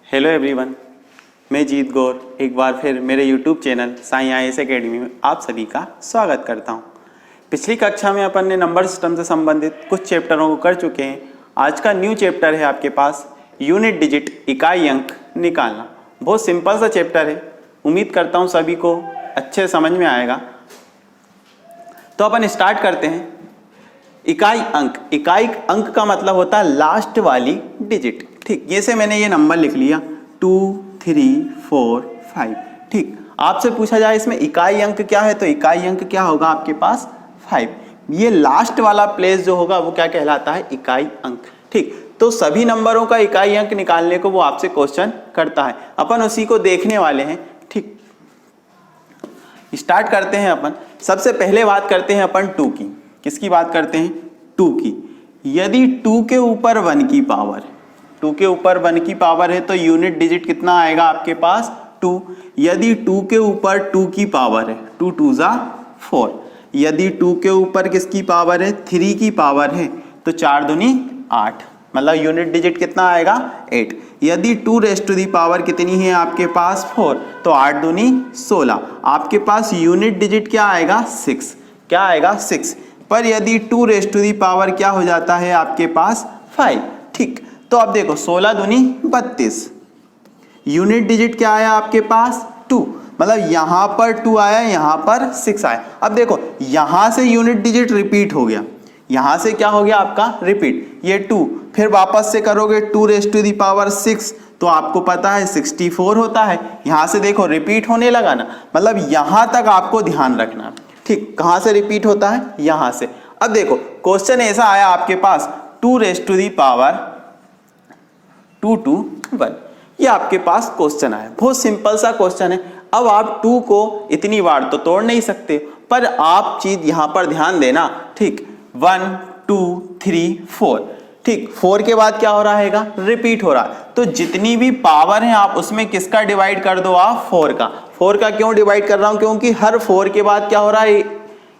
Hello everyone, मैं जीत गौर एक बार फिर मेरे YouTube channel Sai IAS academy में आप सभी का स्वागत करता हूं। पिछली कक्षा में अपन ने नंबर सिस्टम से संबंधित कुछ चैप्टरों को कर चुके हैं। आज का न्यू चैप्टर है आपके पास यूनिट डिजिट, इकाई अंक निकालना। बहुत सिंपल सा चैप्टर है, उम्मीद करता हूं सभी को अच्छे समझ में आएगा। तो अपन स्टार्ट करते हैं। इकाई अंक का मतलब होता है लास्ट वाली डिजिट। ठीक, जैसे मैंने ये नंबर लिख लिया 2 3 4 5। ठीक, आपसे पूछा जाए इसमें इकाई अंक क्या है, तो इकाई अंक क्या होगा आपके पास 5। ये लास्ट वाला प्लेस जो होगा वो क्या कहलाता है, इकाई अंक। ठीक, तो सभी नंबरों का इकाई अंक निकालने को वो आपसे क्वेश्चन करता है, अपन उसी को देखने वाले हैं। ठीक, स्टार्ट करते हैं अपन। सबसे पहले बात करते हैं अपन 2 की। किसकी बात करते हैं, 2 की। यदि 2 के ऊपर 1 की पावर, 2 के ऊपर 1 की पावर है तो यूनिट डिजिट कितना आएगा आपके पास 2। यदि 2 के ऊपर 2 की पावर है, 2 2 ज़ा 4। यदि 2 के ऊपर किसकी पावर है, 3 की पावर है, तो 4 दूनी 8, मतलब यूनिट डिजिट कितना आएगा 8। यदि 2 रेज़ टू दी पावर कितनी है आपके पास 4, तो 8 दूनी 16। आपके पास यूनिट डिजिट क्या आएगा 6। क्या आएगा 6। पर यदि 2 रेज़ टू दी पावर क्या हो जाता है आपके पास 5। ठीक, तो अब देखो 16 दूनी 32। यूनिट डिजिट क्या आया आपके पास 2, मतलब यहां पर 2 आया, यहां पर 6 आया। अब देखो यहां से यूनिट डिजिट रिपीट हो गया, यहां से क्या हो गया आपका रिपीट, ये 2, फिर वापस से करोगे 2 रेज़ टू दी पावर 6, तो आपको पता है 64 होता है। यहां से देखो रिपीट होने लगा ना, मतलब यहां तक आपको ध्यान रखना। ठीक, कहां से रिपीट होता है, यहां से। अब देखो क्वेश्चन ऐसा आया आपके पास 2 रेज़ टू दी पावर 2 2 1, ये आपके पास क्वेश्चन आया। बहुत सिंपल सा क्वेश्चन है। अब आप 2 को इतनी बार तो तोड़ नहीं सकते, पर आप चीज यहां पर ध्यान देना। ठीक, 1 2 3 4। ठीक, 4 के बाद क्या हो रहा है, रिपीट हो रहा है। तो जितनी भी पावर है आप उसमें किसका डिवाइड कर दो आप 4 का। 4 का क्यों डिवाइड कर रहा हूं, क्योंकि हर 4 के बाद क्या हो रहा है,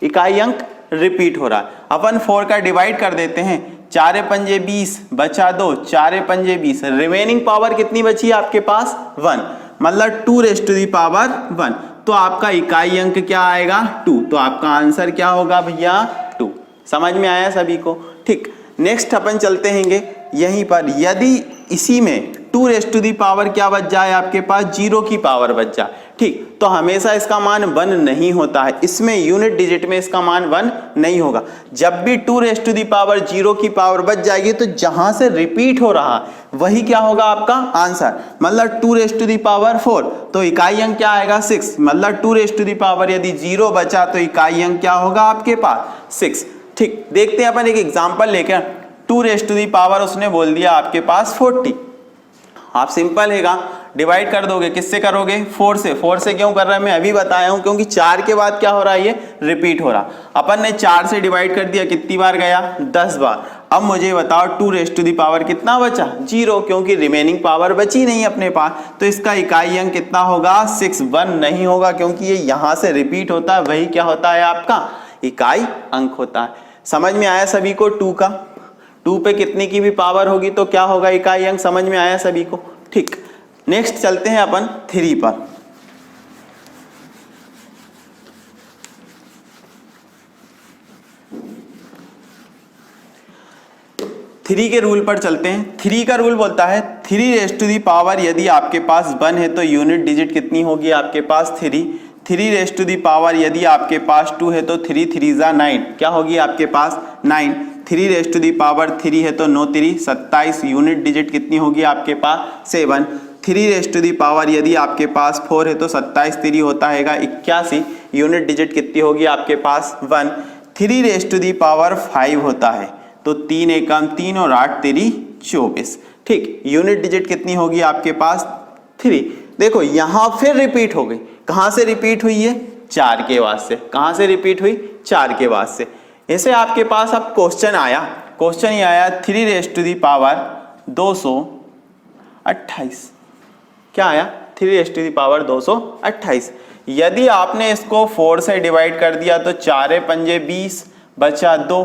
इकाई अंक रिपीट हो रहा है। अपन 4 का डिवाइड कर देते हैं, 4 पंजे 20 बचा 2, 4 पंजे 20। रिमेनिंग पावर कितनी बची आपके पास 1, मतलब 2 रेज़ टू दी पावर 1। तो आपका इकाई अंक क्या आएगा 2। तो आपका आंसर क्या होगा भैया 2। समझ में आया सभी को। ठीक, नेक्स्ट अपन चलते हैंगे यहीं पर। यदि इसी में 2 रेज़ टू दी पावर क्या बच जाए आपके पास, 0 की पावर बच जाए। ठीक, तो हमेशा इसका मान 1 नहीं होता है, इसमें यूनिट डिजिट में इसका मान 1 नहीं होगा। जब भी 2 रेज़ टू दी पावर 0 की पावर बच जाएगी तो जहां से रिपीट हो रहा वही क्या होगा आपका आंसर। मतलब 2 रेज़ टू दी पावर 4, तो इकाई अंक क्या आएगा 6। मतलब 2 रेज़ टू दी पावर यदि 0 बचा तो इकाई अंक क्या होगा आपके पास 6। ठीक, देखते हैं अपन एक एग्जाम्पल लेकर। 2 रेज़ टू दी पावर उसने बोल दिया आपके पास 40। आप सिंपल हैगा, डिवाइड कर दोगे, किससे करोगे 4 से। 4 से क्यों कर रहा है मैं अभी बताया हूं, क्योंकि 4 के बाद क्या हो रहा है, ये रिपीट हो रहा। अपन ने 4 से डिवाइड कर दिया, कितनी बार गया 10 बार। अब मुझे बताओ 2 रेज़ टू दी पावर कितना बचा 0, क्योंकि रिमेनिंग पावर बची नहीं अपने पास। तो इसका इकाई अंक कितना होगा 6। 1 नहीं होगा, क्योंकि ये यहां से रिपीट होता है, वही क्या होता है आपका इकाई अंक होता है। समझ में आया सभी को 2 का। 2 पे कितनी की भी पावर होगी तो क्या होगा इकाई अंक, समझ में आया सभी को। ठीक, नेक्स्ट चलते हैं अपन 3 पर। 3 के रूल पर चलते हैं। 3 का रूल बोलता है 3 रेज़ टू दी पावर यदि आपके पास 1 है तो यूनिट डिजिट कितनी होगी आपके पास 3। 3 रेज़ टू दी पावर यदि आपके पास 2 है तो 3 3 ज़ा 9, क्या होगी आपके पास 9। 3 रेज़ टू दी पावर 3 है तो 9 3 27, यूनिट डिजिट कितनी होगी आपके पास 7। 3 रेज़ टू दी पावर यदि आपके पास 4 है तो 27 3 होता है 81, यूनिट डिजिट कितनी होगी आपके पास 1। 3 रेज़ टू दी पावर 5 होता है तो 3 एकम 3 और 8 3 24। ठीक, यूनिट डिजिट कितनी होगी आपके पास 3। देखो यहां फिर रिपीट हो गई, कहां से रिपीट हुई है 4 के बाद से। कहां से रिपीट हुई 4 के बाद से। ऐसे आपके पास अब क्वेश्चन आया, क्वेश्चन ये आया 3 रेज़ टू दी पावर 228। क्या आया 3 रेज़ टू दी पावर 228। यदि आपने इसको 4 से डिवाइड कर दिया तो 4 पंजे 20 बचा 2।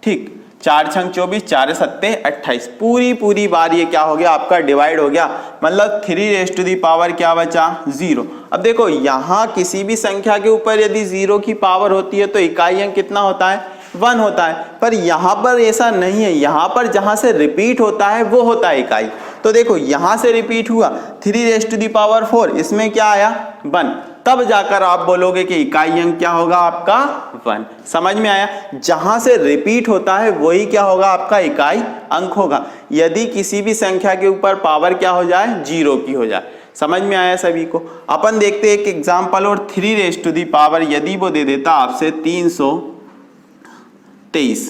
ठीक, 4 छंग 24, 4 सत्ते 28, पूरी बार ये क्या हो गया आपका डिवाइड हो गया, मतलब 3 रेज़ टू दी पावर क्या बचा 0। अब देखो यहाँ किसी भी संख्या के ऊपर यदि 0 की पावर होती है तो इकाई अंक कितना होता है 1 होता है, पर यहाँ पर ऐसा नहीं है, यहाँ पर जहाँ से रिपीट होता है वो होता है इकाई। तो देखो यहाँ से रिपीट हुआ 3 रेज़ टू दी पावर 4, इसमें क्या आया 1, तब जाकर आप बोलोगे कि इकाई अंक क्या होगा आपका 1। समझ में आया, जहां से रिपीट होता है वही क्या होगा आपका इकाई अंक होगा, यदि किसी भी संख्या के ऊपर पावर क्या हो जाए 0 की हो जाए। समझ में आया सभी को। अपन देखते हैं एक एग्जांपल, और 3 रेज़ टू दी पावर यदि वो दे देता आपसे 323,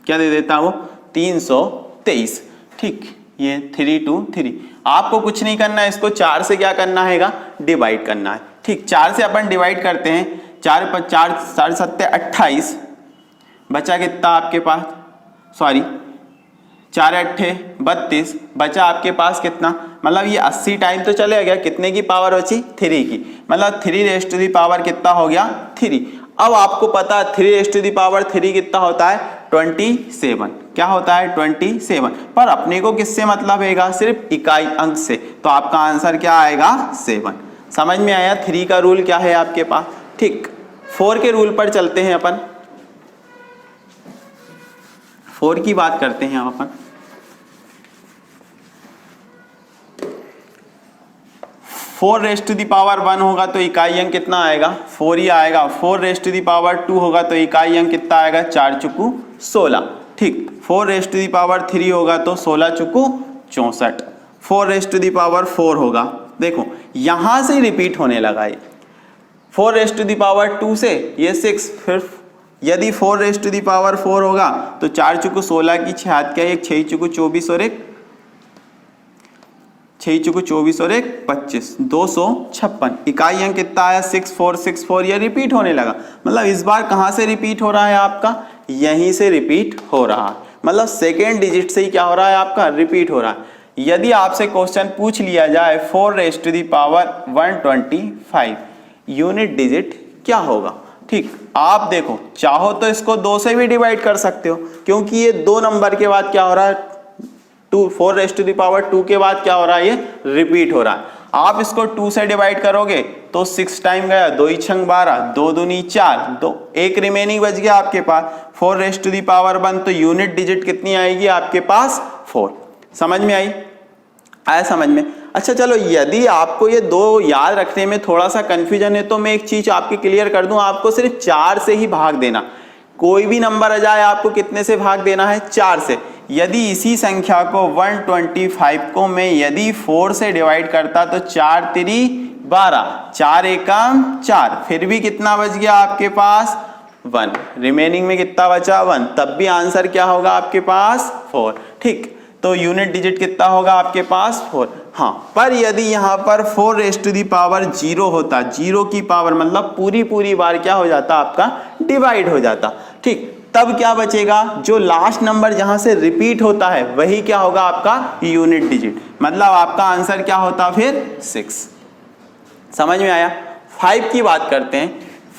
क्या दे देता वो 323, ठीक, ये 3 2 3, आपको कुछ नहीं करना है, इसको 4 से क्या करना है डिवाइड करना है, ठीक। 4 से अपन डिवाइड करते हैं, 4 पर 4 4 सत्ते 28, बचा कितना आपके पास, सॉरी 4 अट्ठे 32, बचा आपके पास कितना, मतलब ये 80 टाइम तो चले गया, कितने की पावर बची 3 की, मतलब 3 रेज़ टू दी पावर कितना हो गया 3। अब आपको पता है 3 रेज़ टू दी पावर 3 कितना होता है 27, क्या होता है 27, पर अपने को किससे मतलब है सिर्फ इकाई अंक से, तो आपका आंसर क्या आएगा 7। समझ में आया, 3 का रूल क्या है आपके पास, ठीक। 4 के रूल पर चलते हैं अपन, 4 की बात करते हैं अपन। 4 रेज़ टू दी पावर 1 होगा तो इकाई अंक कितना आएगा 4 ही आएगा। 4 रेज़ टू दी पावर 2 होगा तो इकाई अंक कितना आएगा 4 चुकू 16, ठीक। 4 रेज़ टू दी पावर 3 होगा तो 16 चुकू 64। 4 रेज़ टू दी पावर 4 होगा, देखो यहां से रिपीट होने लगा ये 4 रेज़ टू दी पावर 2 से ये 6, फिर यदि 4 रेज़ टू दी पावर 4 होगा तो 4 चुकू 16 की 6 हाथ क्या, 1 6 चुकू 24 और 1 6 चुकू 24 और 1 25, 256, इकाई अंक कितना आया 6464, ये रिपीट होने लगा, मतलब इस बार कहां से रिपीट हो रहा है आपका, यहीं से रिपीट हो रहा है, मतलब सेकेंड डिजिट से ही क्या हो रहा है आपका रिपीट हो रहा है। यदि आपसे क्वेश्चन पूछ लिया जाए 4 raise to the power 125 unit digit क्या होगा, ठीक, आप देखो चाहो तो इसको 2 से भी डिवाइड कर सकते हो, क्योंकि ये 2 नंबर के बाद क्या हो रहा है 4 रेज़ टू दी पावर 2 के बाद क्या हो रहा है ये रिपीट हो रहा है। आप इसको 2 से डिवाइड करोगे तो 6 टाइम गया, 2 ही छंग 12, 2 दूनी 4, 2 एक रिमेनिंग बच गया आपके पास 4 रेज़ टू दी पावर 1, तो यूनिट डिजिट कितनी आएगी आपके पास 4। समझ में आई, आया समझ में। अच्छा चलो, यदि आपको ये 2 याद रखने में थोड़ा सा कंफ्यूजन है तो मैं एक चीज आपकी क्लियर कर दूं, आपको सिर्फ 4 से ही भाग देना, कोई भी नंबर आ जाए आपको कितने से भाग देना है 4 से। यदि इसी संख्या को 125 को मैं यदि 4 से डिवाइड करता तो 4 3 12, 4 एकम 4, फिर भी कितना बच गया आपके पास 1, रिमेनिंग में कितना बचा 1, तब भी आंसर क्या होगा आपके पास 4, ठीक। तो यूनिट डिजिट कितना होगा आपके पास 4। हाँ, पर यदि यहाँ पर 4 रेज़ टू दी पावर 0 होता, 0 की पावर मतलब पूरी बार क्या हो जाता आपका डिवाइड हो जाता, ठीक, तब क्या बचेगा, जो लास्ट नंबर जहां से रिपीट होता है वही क्या होगा आपका यूनिट डिजिट, मतलब आपका आंसर क्या होता फिर 6। समझ में आया। 5 की बात करते हैं।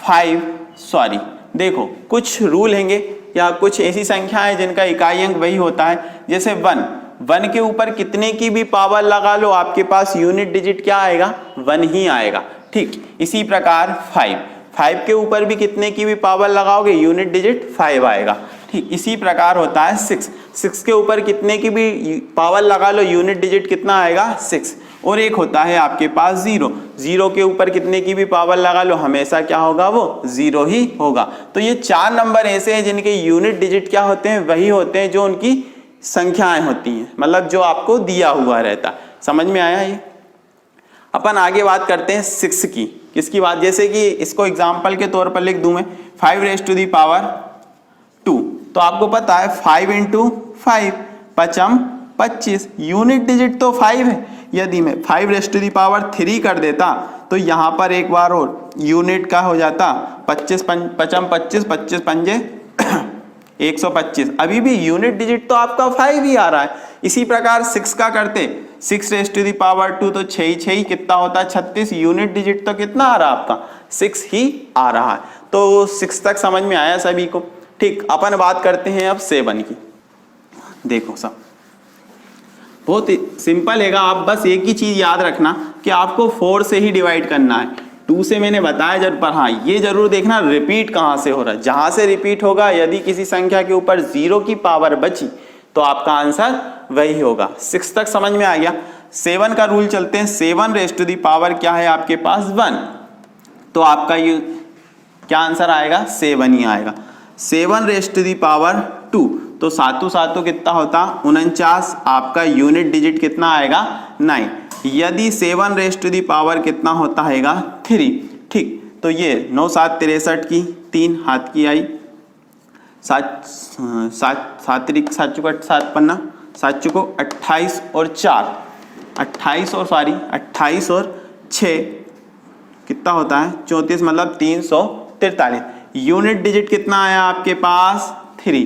5 सॉरी देखो कुछ रूल हैंगे या कुछ ऐसी संख्याएं जिनका इकाई अंक वही होता है, जैसे 1 के ऊपर कितने की भी पावर लगा लो आपके पास यूनिट डिजिट क्या आएगा 1 ही आएगा, ठीक। इसी प्रकार 5 के ऊपर भी कितने की भी पावर लगाओगे यूनिट डिजिट 5 आएगा, ठीक। इसी प्रकार होता है 6 के ऊपर कितने की भी पावर लगा लो यूनिट डिजिट कितना आएगा 6। और एक होता है आपके पास 0 के ऊपर कितने की भी पावर लगा लो हमेशा क्या होगा वो 0 ही होगा। तो ये 4 नंबर ऐसे हैं जिनके यूनिट डिजिट क्या होते हैं, वही होते हैं जो उनकी संख्याएं होती हैं, मतलब जो आपको दिया हुआ रहता। समझ में आया ये। अपन आगे बात करते हैं 6 की। किसकी बात, जैसे कि इसको एग्जाम्पल के तौर पर लिख दूं मैं 5 रेज़ टू दी पावर 2, तो आपको पता है 5 × 5 पचम 25, यूनिट डिजिट तो 5 है। यदि मैं 5 रेज़ टू दी पावर 3 कर देता तो यहाँ पर एक बार और यूनिट का हो जाता 25 पचम 25, 25 पंजे 125, अभी भी यूनिट डिजिट तो आपका 5 ही आ रहा है। इसी प्रकार 6 का करते 6 रेज़ टू दी पावर 2, तो 6 कितना होता है 36, यूनिट डिजिट तो कितना आ रहा है आपका 6 ही आ रहा है। तो 6 तक समझ में आया सभी को, ठीक। अपन बात करते हैं अब 7 की। देखो सब बहुत सिंपल हैगा। आप बस एक ही चीज याद रखना कि आपको 4 से ही डिवाइड करना है, 2 से मैंने बताया जरूर, पर हाँ ये जरूर देखना रिपीट कहाँ से हो रहा है। जहां से रिपीट होगा, यदि किसी संख्या के ऊपर 0 की पावर बची तो आपका आंसर वही होगा। 6 तक समझ में आ गया। 7 का रूल चलते हैं। 7 रेज़ टू दी पावर क्या है आपके पास 1, तो आपका ये क्या आंसर आएगा 7 ही आएगा। 7 रेज़ टू दी पावर 2, तो 7 कितना होता 49, आपका यूनिट डिजिट कितना आएगा 9। यदि 7 रेज़ टू दी पावर कितना होता हैगा 3, ठीक, तो ये 9 7 63 की 3 हाथ की आई, 7 3 7 चुको 7 पन्ना 7 चुको 28 और 4 28 और 6 कितना होता है 34, मतलब 343। यूनिट डिजिट कितना आया आपके पास 3।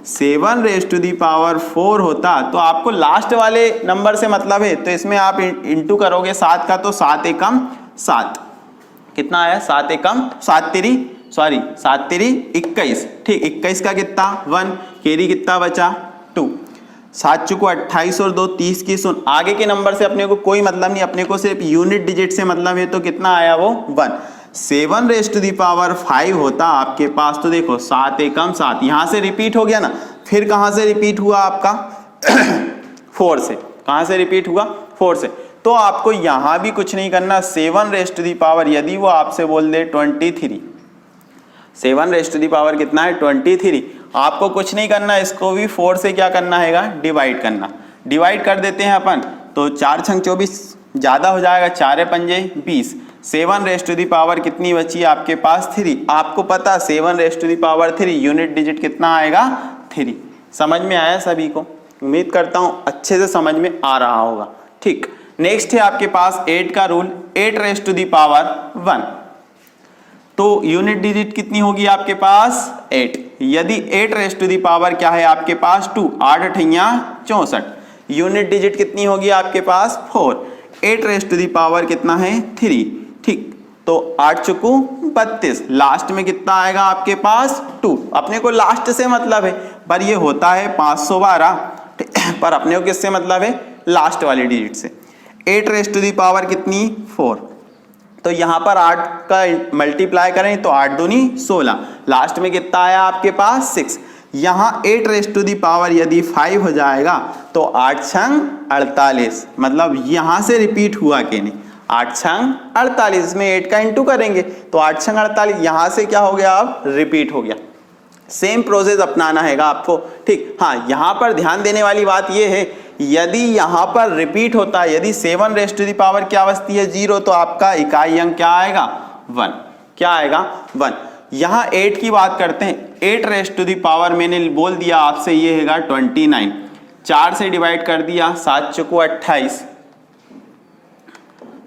7 रेज़ टू दी पावर 4 होता तो आपको लास्ट वाले नंबर से मतलब है, तो इसमें आप इंटू करोगे 7 का, तो 7 एकम 7 कितना आया 7 एकम 7 3 21, ठीक, 21 का कितना 1, कैरी कितना बचा 2, 7 चुको 28 और 2 30 की सुन। आगे के नंबर से अपने को कोई मतलब नहीं, अपने को सिर्फ यूनिट डिजिट से मतलब है, तो कितना आया वो 1। 7 रेज़ टू दी पावर 5 होता आपके पास, तो देखो 7 एकम 7, यहां से रिपीट हो गया ना, फिर कहां से रिपीट हुआ आपका 4 से, कहां से रिपीट हुआ 4 से, तो आपको यहां भी कुछ नहीं करना। 7 रेज़ टू दी पावर यदि वो आपसे बोल दे 23, 7 रेज़ टू दी पावर कितना है 23, आपको कुछ नहीं करना, इसको भी 4 से क्या करना हैगा डिवाइड करना। डिवाइड कर देते हैं अपन, तो 4 छंग 24 ज्यादा हो जाएगा, 4 पंजे 20। 7 रेज़ टू दी पावर कितनी बची आपके पास 3। आपको पता 7 raise to the power 3 unit digit कितना आएगा 3। समझ में आया सभी को? उम्मीद करता हूं अच्छे से समझ में आ रहा होगा। ठीक, नेक्स्ट है आपके पास 8 का rule. 8 raise to the power 1, तो यूनिट डिजिट कितनी होगी आपके पास 8। यदि 8 रेज़ टू दी पावर क्या है आपके पास 2, 8 अठैया 64, यूनिट डिजिट कितनी होगी आपके पास 4। 8 रेज़ टू दी पावर कितना है 3, ठीक, तो 8 चुकू 32, लास्ट में कितना आएगा आपके पास 2। अपने को लास्ट से मतलब है, पर ये होता है 512, पर अपने को किससे मतलब है लास्ट वाली डिजिट से। 8 रेज़ टू दी पावर कितनी 4, तो यहां पर 8 का मल्टीप्लाई करें तो 8 दूनी 16, लास्ट में कितना आया आपके पास 6। यहां 8 रेज़ टू दी पावर यदि 5 हो जाएगा तो 8 छंग 48, मतलब यहां से रिपीट हुआ कि नहीं, 8 छंग 48, इसमें 8 का इंटू करेंगे तो 8 छंग 48, यहां से क्या हो गया अब रिपीट हो गया। सेम प्रोसेस अपनाना हैगा आपको, ठीक। हाँ, यहां पर ध्यान देने वाली बात यह है, यदि यहां पर रिपीट होता है, यदि 7 रेज़ टू दी पावर क्या बचती है 0, तो आपका इकाई अंक क्या आएगा 1, क्या आएगा 1। यहां 8 की बात करते हैं। 8 रेज़ टू दी पावर मैंने बोल दिया आपसे ये हैगा 29, 4 से डिवाइड कर दिया, 7 चुको 28,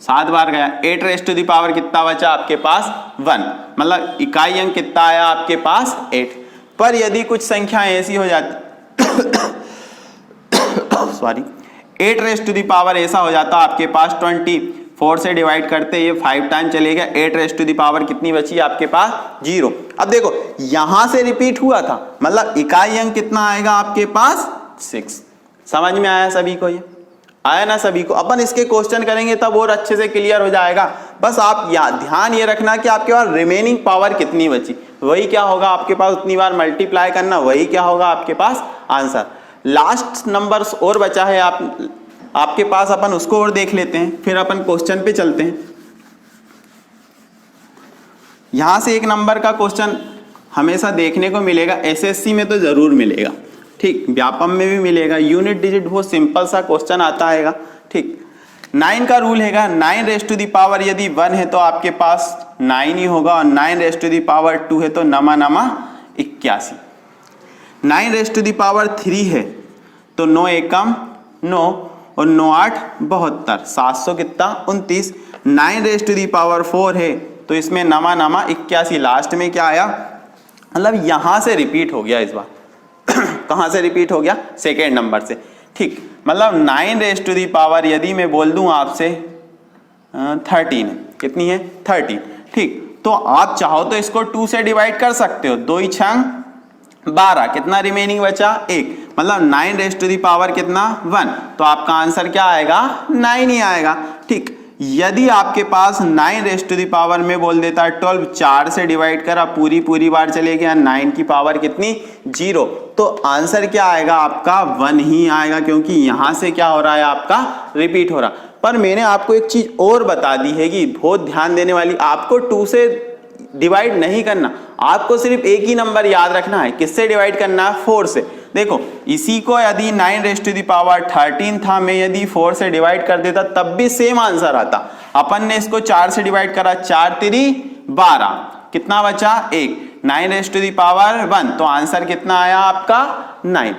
7 बार गया, 8 रेज़ टू दी पावर कितना बचा आपके पास 1, मतलब इकाई अंक कितना आया आपके पास 8। पर यदि कुछ संख्या ऐसी हो जाती sorry 8 raise to the power ऐसा हो जाता आपके पास 20, 4 से डिवाइड करते ये 5 टाइम चलेगा, 8 रेज़ टू दी पावर कितनी बची आपके पास 0। अब देखो यहां से रिपीट हुआ था, मतलब इकाई अंक कितना आएगा आपके पास 6। समझ में आया सभी को? ये आया ना सभी को? अपन इसके क्वेश्चन करेंगे तब और अच्छे से क्लियर हो जाएगा। बस आप ध्यान ये रखना कि आपके पास रिमेनिंग पावर कितनी बची, वही क्या होगा आपके पास, उतनी बार मल्टीप्लाई करना, वही क्या होगा आपके पास आंसर। लास्ट नंबर्स और बचा है आपके पास, अपन उसको और देख लेते हैं, फिर अपन क्वेश्चन पे चलते हैं। यहां से एक नंबर का क्वेश्चन हमेशा देखने को मिलेगा, एसएससी में तो जरूर मिलेगा, ठीक, व्यापम में भी मिलेगा। यूनिट डिजिट बहुत सिंपल सा क्वेश्चन आता है, ठीक। 9 का रूल हैगा, 9 रेज़ टू दी पावर यदि 1 है तो आपके पास 9 ही होगा, और 9 रेज़ टू दी पावर 2 है तो नमा 81। 9 रेज़ टू दी पावर 3 है तो 9 एकम 9 और 9 8 72, 700 कितना 29। 9 रेज़ टू दी पावर 4 है तो इसमें नमा 81, लास्ट में क्या आया, मतलब यहां से रिपीट हो गया इस बार। कहां से रिपीट हो गया, सेकेंड नंबर से, ठीक। मतलब 9 रेज़ टू दी पावर यदि मैं बोल दूं आपसे 13, कितनी है 13, ठीक, तो आप चाहो तो इसको 2 से डिवाइड कर सकते हो, 2 छंग 12, कितना रिमेनिंग बचा 1, मतलब 9 रेज़ टू द पावर कितना 1, तो आपका आंसर क्या आएगा 9 ही आएगा। ठीक, यदि आपके पास 9 रेज़ टू द पावर में बोल देता है 12, 4 से डिवाइड करा पूरी बार चले गया, 9 की पावर कितनी 0, तो आंसर क्या आएगा आपका 1 ही आएगा, क्योंकि यहां से क्या हो रहा है आपका रिपीट हो रहा। पर मैंने आपको एक चीज और बता दी है कि बहुत ध्यान देने वाली, आपको 2 से डिवाइड नहीं करना, आपको सिर्फ एक ही नंबर याद रखना है। किससे डिवाइड करना है 4 से। देखो इसी को यदि 9 रेज़ टू द पावर 13 था, मैं यदि 4 से डिवाइड कर देता तब भी सेम आंसर आता। अपन ने इसको 4 से डिवाइड करा, 4 3 12, कितना बचा 1, 9 रेज़ टू द पावर 1, तो आंसर कितना आया आपका 9।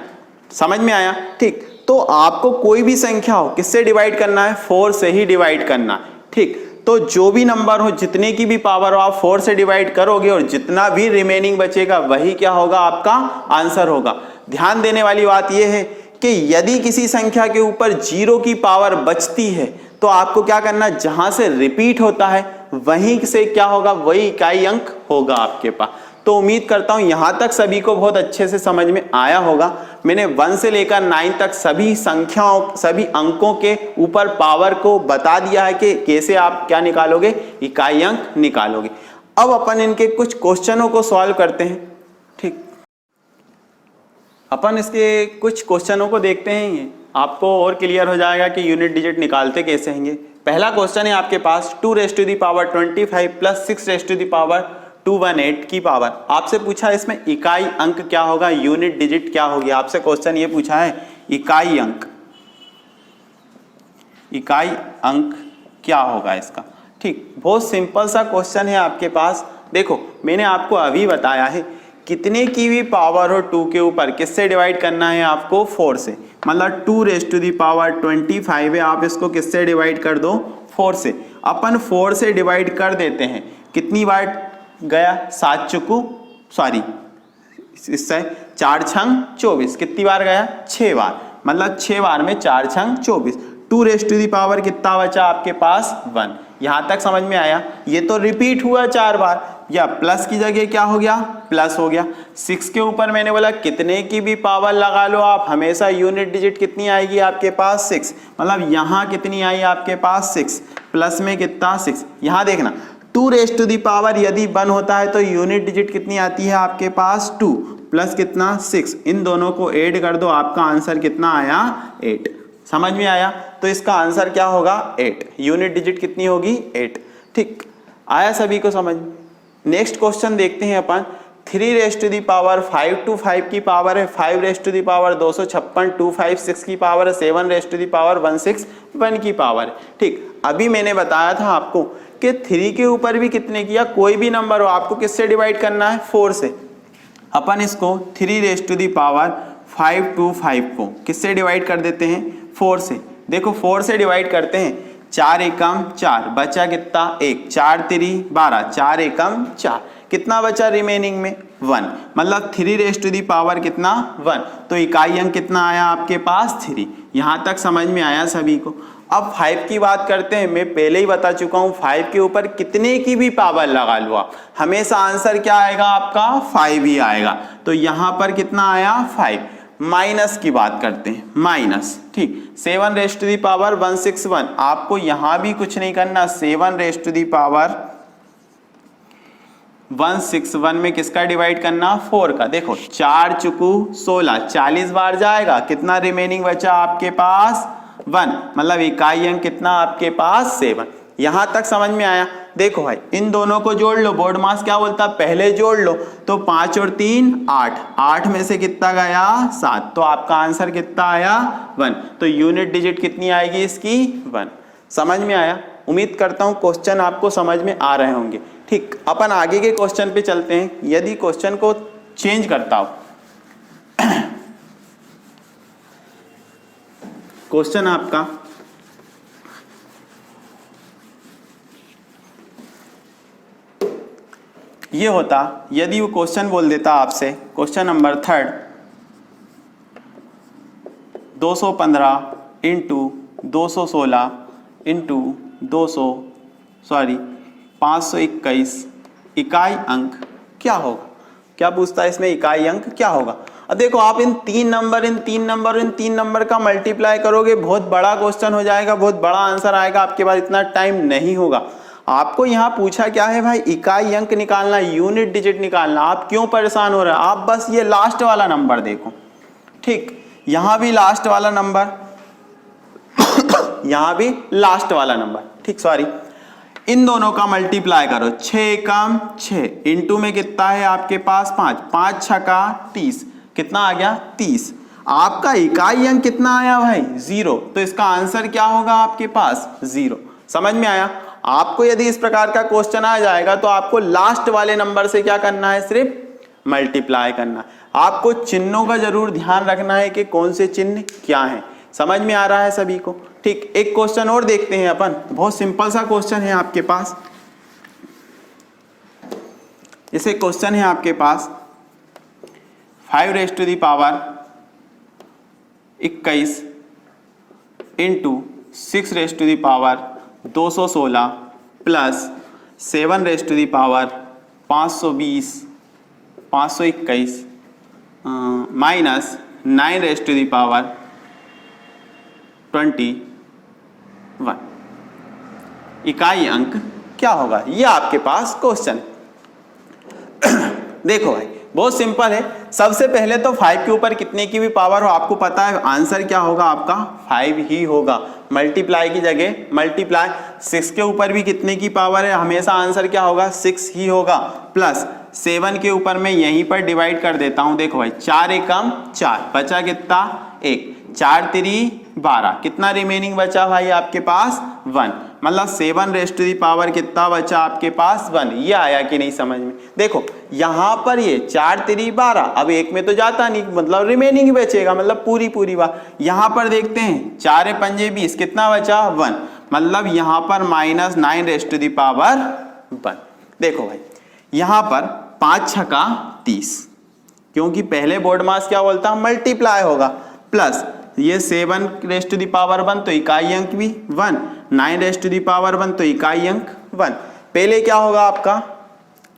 समझ में आया? ठीक, तो आपको कोई भी संख्या हो किससे डिवाइड करना है 4 से ही डिवाइड करना है। ठीक, तो जो भी नंबर हो, जितने की भी पावर हो, आप 4 से डिवाइड करोगे और जितना भी रिमेनिंग बचेगा वही क्या होगा आपका आंसर होगा। ध्यान देने वाली बात यह है कि यदि किसी संख्या के ऊपर 0 की पावर बचती है तो आपको क्या करना, जहां से रिपीट होता है वहीं से क्या होगा, वही इकाई अंक होगा आपके पास। तो उम्मीद करता हूं यहां तक सभी को बहुत अच्छे से समझ में आया होगा। मैंने 1 से लेकर 9 तक सभी संख्याओं, सभी अंकों के ऊपर पावर को बता दिया है कि कैसे आप क्या निकालोगे, इकाई अंक निकालोगे। अब अपन इनके कुछ क्वेश्चनों को सॉल्व करते हैं। ठीक, अपन इसके कुछ क्वेश्चनों को देखते हैं, आपको और क्लियर हो जाएगा कि यूनिट डिजिट निकालते कैसे हैं। पहला क्वेश्चन है आपके पास 2 raise to the power 25 plus 6 raise to the power 218 की पावर। आपसे पूछा इसमें इकाई अंक क्या होगा, यूनिट डिजिट क्या होगी। आपसे क्वेश्चन ये पूछा है इकाई अंक क्या होगा इसका। ठीक, बहुत सिंपल सा क्वेश्चन है आपके पास। देखो मैंने आपको अभी बताया है कितने की भी पावर हो 2 के ऊपर किससे डिवाइड करना है आपको 4 से। मतलब 2 रेज़ टू द पावर 25 है, आप इसको किससे डिवाइड कर दो 4 से। अपन 4 से डिवाइड कर देते हैं, कितनी बार गया 7 चुकू सॉरी इससे 4 छंग 24, कितनी बार गया 6 बार, मतलब 6 बार में 4 छंग 24। 2 रेज़ टू द पावर कितना बचा आपके पास 1। यहां तक समझ में आया? ये तो रिपीट हुआ 4 बार, या प्लस की जगह क्या हो गया प्लस हो गया। 6 के ऊपर मैंने बोला कितने की भी पावर लगा लो आप, हमेशा यूनिट डिजिट कितनी आएगी आपके पास 6। मतलब यहां कितनी आई आपके पास 6, प्लस में कितना 6। यहां देखना 2 रेज़ टू द पावर यदि 1 होता है तो यूनिट डिजिट कितनी आती है आपके पास 2, प्लस कितना 6, इन दोनों को ऐड कर दो, आपका आंसर कितना आया 8। समझ में आया? तो इसका आंसर क्या होगा 8, यूनिट डिजिट कितनी होगी 8। ठीक, आया सभी को समझ? नेक्स्ट क्वेश्चन देखते हैं अपन। 3 रेज़ टू द पावर 525 की पावर है, 5 रेज़ टू द पावर 256, 256 की पावर है, 7 रेज़ टू द पावर 161 की पावर। ठीक, अभी मैंने बताया था आपको कि 3 के ऊपर भी कितने की, या कोई भी नंबर हो, आपको किससे डिवाइड करना है 4 से। अपन इसको 3 रेज़ टू द पावर 525 को किससे डिवाइड कर देते हैं 4 से। देखो 4 से डिवाइड करते हैं, 4 एकम 4, बचा कितना 1, 4 3 12, 4 एकम 4, कितना बचा रिमेनिंग में 1। मतलब 3 रेज़ टू द पावर कितना 1, तो इकाई अंक कितना आया आपके पास 3। यहां तक समझ में आया सभी को? अब 5 की बात करते हैं। मैं पहले ही बता चुका हूं 5 के ऊपर कितने की भी पावर लगा लो आप, हमेशा आंसर क्या आएगा आपका 5 ही आएगा। तो यहां पर कितना आया 5। माइनस की बात करते हैं, माइनस। ठीक, 7 रेज़ टू द पावर 161, आपको यहां भी कुछ नहीं करना, 7 रेज़ टू द पावर 161 में किसका डिवाइड करना 4 का। देखो 4 चुकू 16, 40 बार जाएगा, कितना रिमेनिंग बचा आपके पास 1, मतलब इकाई अंक कितना आपके पास 7। यहां तक समझ में आया? देखो भाई इन दोनों को जोड़ लो, बोर्ड मास क्या बोलता है पहले जोड़ लो, तो 5 और 3 8, 8 में से कितना गया 7, तो आपका आंसर कितना आया 1। तो यूनिट डिजिट कितनी आएगी इसकी 1। समझ में आया? उम्मीद करता हूं क्वेश्चन आपको समझ में आ रहे होंगे। ठीक, अपन आगे के क्वेश्चन पे चलते हैं। यदि क्वेश्चन को चेंज करता हूं, क्वेश्चन आपका ये होता, यदि वो क्वेश्चन बोल देता आपसे, क्वेश्चन नंबर 3 215 इंटू 216 इंटू 521 इकाई अंक क्या होगा। क्या पूछता है इसमें, इकाई अंक क्या होगा। अब देखो आप इन तीन नंबर का मल्टीप्लाई करोगे, बहुत बड़ा क्वेश्चन हो जाएगा, बहुत बड़ा आंसर आएगा, आपके पास इतना टाइम नहीं होगा। आपको यहाँ पूछा क्या है भाई, इकाई अंक निकालना, यूनिट डिजिट निकालना। आप क्यों परेशान हो रहे हैं, आप बस ये लास्ट वाला नंबर देखो, ठीक, यहाँ भी लास्ट वाला नंबर यहाँ भी लास्ट वाला नंबर, ठीक, सॉरी, इन दोनों का मल्टीप्लाई करो, 6 कम 6 इंटू में कितना है आपके पास 5, 5 छका 30, कितना आ गया 30। आपका इकाई अंक कितना आया भाई 0, तो इसका आंसर क्या होगा आपके पास 0। समझ में आया। आपको यदि इस प्रकार का क्वेश्चन आ जाएगा तो आपको लास्ट वाले नंबर से क्या करना है, सिर्फ मल्टीप्लाई करना है। आपको चिन्हों का जरूर ध्यान रखना है कि कौन से चिन्ह क्या है। समझ में आ रहा है सभी को, ठीक। एक क्वेश्चन और देखते हैं अपन, बहुत सिंपल सा क्वेश्चन है आपके पास। जैसे क्वेश्चन है आपके पास 5 raise to the power 21 into 6 raise to the power 216 plus 7 raise to the power 520 521 minus 9 raise to the power 21। इकाई अंक क्या होगा, ये आपके पास क्वेश्चन। देखो भाई बहुत सिंपल है। सबसे पहले तो 5 के ऊपर कितने की भी पावर हो आपको पता है, आंसर क्या होगा आपका 5 ही होगा। मल्टीप्लाई की जगह मल्टीप्लाई, 6 के ऊपर भी कितने की पावर है, हमेशा आंसर क्या होगा 6 ही होगा। प्लस 7 के ऊपर मैं यहीं पर डिवाइड कर देता हूं। देखो भाई 4 एकम 4, बचा कितना 1, 4 3 12, कितना रिमेनिंग बचा भाई आपके पास 1, मतलब 7 रेज़ टू दी पावर कितना बचा आपके पास 1। ये आया कि नहीं समझ में। देखो यहाँ पर ये 4 3 12, अब एक में तो जाता नहीं, मतलब रिमेनिंग ही बचेगा, मतलब पूरी बात। यहाँ पर देखते हैं 4 पंजे 20, कितना बचा 1, मतलब यहाँ पर minus 9 raise to the power 1। देखो भाई यहाँ पर 5 छका 30, क्योंकि पहले बोर्ड मास क्या बोलता मल्टीप्लाई होगा, प्लस ये 7 रेज़ टू दी पावर 1 तो इकाई अंक भी 1, 9 रेज़ टू दी पावर 1 तो इकाई अंक 1। पहले क्या होगा आपका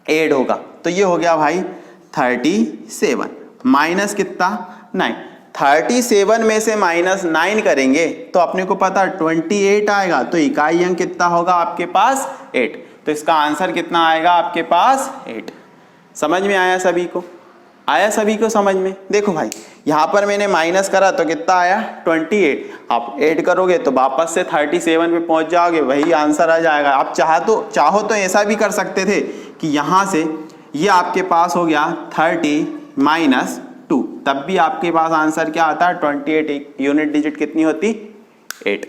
ऐड होगा, तो ये हो गया भाई 37 माइनस कितना 9। 37 में से माइनस 9 करेंगे तो अपने को पता 28 आएगा, तो इकाई अंक कितना होगा आपके पास 8। तो इसका आंसर कितना आएगा आपके पास 8। समझ में आया सभी को, आया सभी को समझ में। देखो भाई यहाँ पर मैंने माइनस करा तो कितना आया 28, आप ऐड करोगे तो वापस से 37 पे पहुंच जाओगे, वही आंसर आ जाएगा। आप चाहो तो ऐसा भी कर सकते थे कि यहाँ से ये आपके पास हो गया 30 माइनस 2, तब भी आपके पास आंसर क्या आता है 28। यूनिट डिजिट कितनी होती 8।